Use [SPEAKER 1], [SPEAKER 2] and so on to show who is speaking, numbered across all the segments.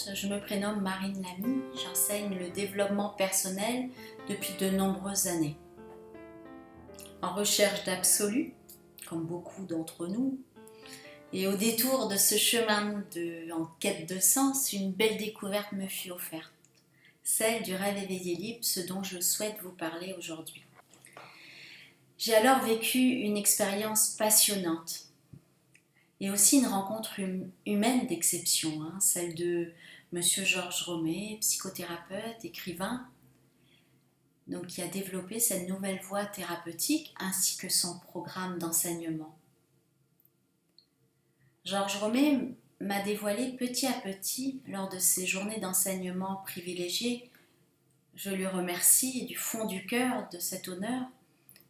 [SPEAKER 1] présente, je me prénomme Marine Lamy, j'enseigne le développement personnel depuis de nombreuses années. En recherche d'absolu, comme beaucoup d'entre nous, et au détour de ce chemin en quête de sens, une belle découverte me fut offerte, celle du rêve éveillé libre, ce dont je souhaite vous parler aujourd'hui. J'ai alors vécu une expérience passionnante et aussi une rencontre humaine d'exception, celle de Monsieur Georges Romé, psychothérapeute, écrivain, donc qui a développé cette nouvelle voie thérapeutique ainsi que son programme d'enseignement. Georges Romé m'a dévoilé petit à petit lors de ces journées d'enseignement privilégiées. Je lui remercie du fond du cœur de cet honneur,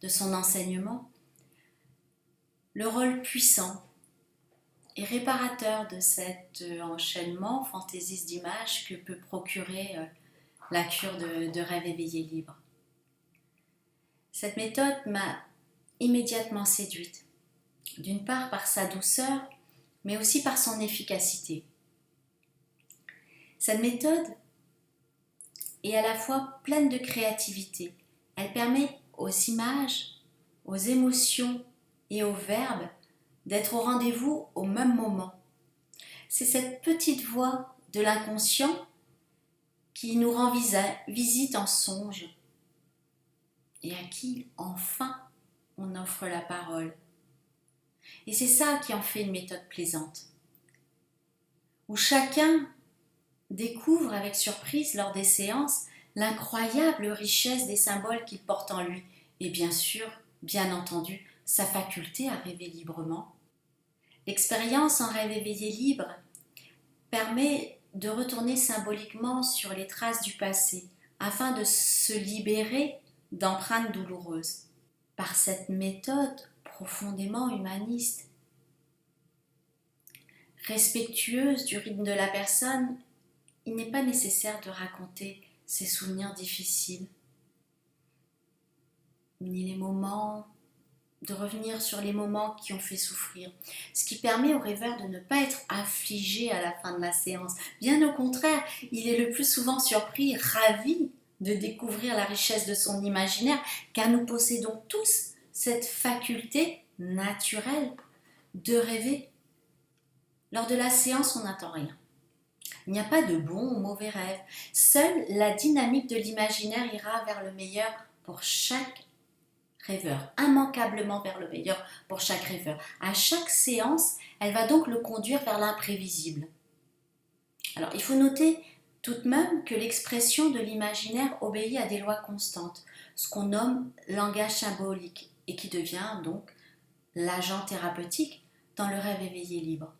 [SPEAKER 1] de son enseignement, le rôle puissant et réparateur de cet enchaînement fantaisiste d'images que peut procurer la cure de rêve éveillé libre. Cette méthode m'a immédiatement séduite, d'une part par sa douceur, mais aussi par son efficacité. Cette méthode est à la fois pleine de créativité. Elle permet aux images, aux émotions et aux verbes d'être au rendez-vous au même moment. C'est cette petite voix de l'inconscient qui nous rend visite en songe et à qui, enfin, on offre la parole. Et c'est ça qui en fait une méthode plaisante, où chacun découvre avec surprise lors des séances l'incroyable richesse des symboles qu'il porte en lui et bien sûr, bien entendu, sa faculté à rêver librement. L'expérience en rêve éveillé libre permet de retourner symboliquement sur les traces du passé afin de se libérer d'empreintes douloureuses. Par cette méthode profondément humaniste, respectueuse du rythme de la personne, il n'est pas nécessaire de raconter ses souvenirs difficiles, ni de revenir sur les moments qui ont fait souffrir, ce qui permet au rêveur de ne pas être affligé à la fin de la séance. Bien au contraire, il est le plus souvent surpris, ravi de découvrir la richesse de son imaginaire, car nous possédons tous cette faculté naturelle de rêver. Lors de la séance, on n'attend rien. Il n'y a pas de bon ou mauvais rêve. Seule la dynamique de l'imaginaire ira vers le meilleur pour chaque rêveur, immanquablement vers le meilleur pour chaque rêveur. À chaque séance, elle va donc le conduire vers l'imprévisible. Alors, il faut noter tout de même que l'expression de l'imaginaire obéit à des lois constantes, ce qu'on nomme langage symbolique, et qui devient donc l'agent thérapeutique dans le rêve éveillé libre.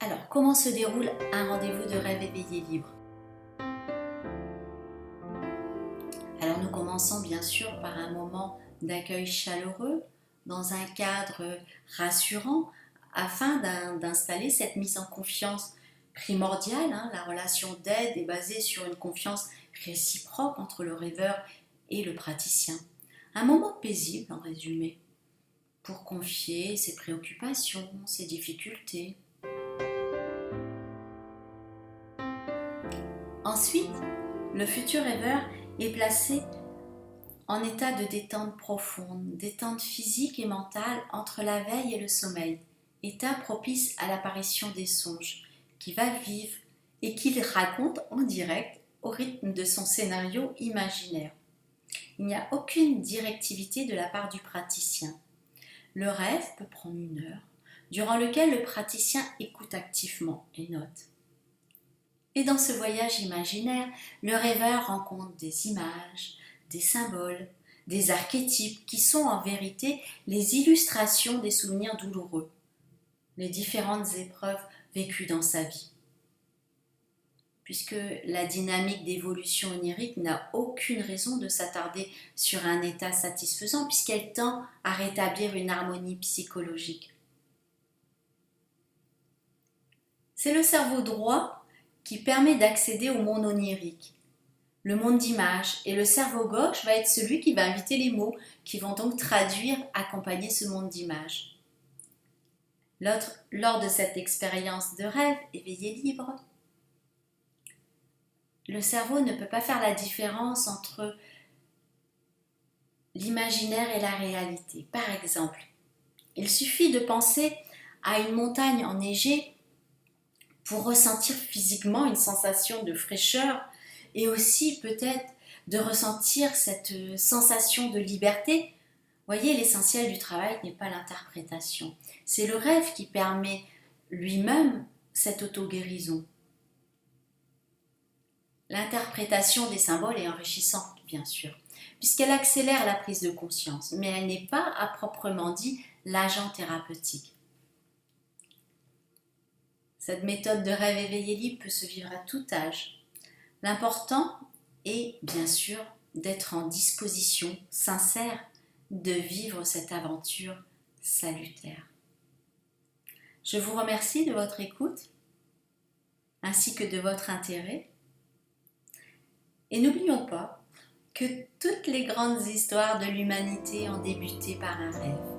[SPEAKER 1] Alors, comment se déroule un rendez-vous de rêve éveillé libre ? Alors, nous commençons bien sûr par un moment d'accueil chaleureux, dans un cadre rassurant, afin d'installer cette mise en confiance primordiale. La relation d'aide est basée sur une confiance réciproque entre le rêveur et le praticien. Un moment paisible, en résumé, pour confier ses préoccupations, ses difficultés. Ensuite, le futur rêveur est placé en état de détente profonde, détente physique et mentale entre la veille et le sommeil, état propice à l'apparition des songes, qui va vivre et qu'il raconte en direct au rythme de son scénario imaginaire. Il n'y a aucune directivité de la part du praticien. Le rêve peut prendre 1 heure, durant lequel le praticien écoute activement et note. Et dans ce voyage imaginaire, le rêveur rencontre des images, des symboles, des archétypes qui sont en vérité les illustrations des souvenirs douloureux, les différentes épreuves vécues dans sa vie. Puisque la dynamique d'évolution onirique n'a aucune raison de s'attarder sur un état satisfaisant, puisqu'elle tend à rétablir une harmonie psychologique. C'est le cerveau droit qui permet d'accéder au monde onirique, le monde d'images, et le cerveau gauche va être celui qui va inviter les mots, qui vont donc traduire, accompagner ce monde d'images. Lors de cette expérience de rêve éveillé libre, le cerveau ne peut pas faire la différence entre l'imaginaire et la réalité. Par exemple, il suffit de penser à une montagne enneigée pour ressentir physiquement une sensation de fraîcheur et aussi peut-être de ressentir cette sensation de liberté. Voyez, l'essentiel du travail n'est pas l'interprétation. C'est le rêve qui permet lui-même cette auto-guérison. L'interprétation des symboles est enrichissante, bien sûr, puisqu'elle accélère la prise de conscience, mais elle n'est pas, à proprement dit, l'agent thérapeutique. Cette méthode de rêve éveillé libre peut se vivre à tout âge. L'important est, bien sûr, d'être en disposition sincère de vivre cette aventure salutaire. Je vous remercie de votre écoute, ainsi que de votre intérêt. Et n'oublions pas que toutes les grandes histoires de l'humanité ont débuté par un rêve.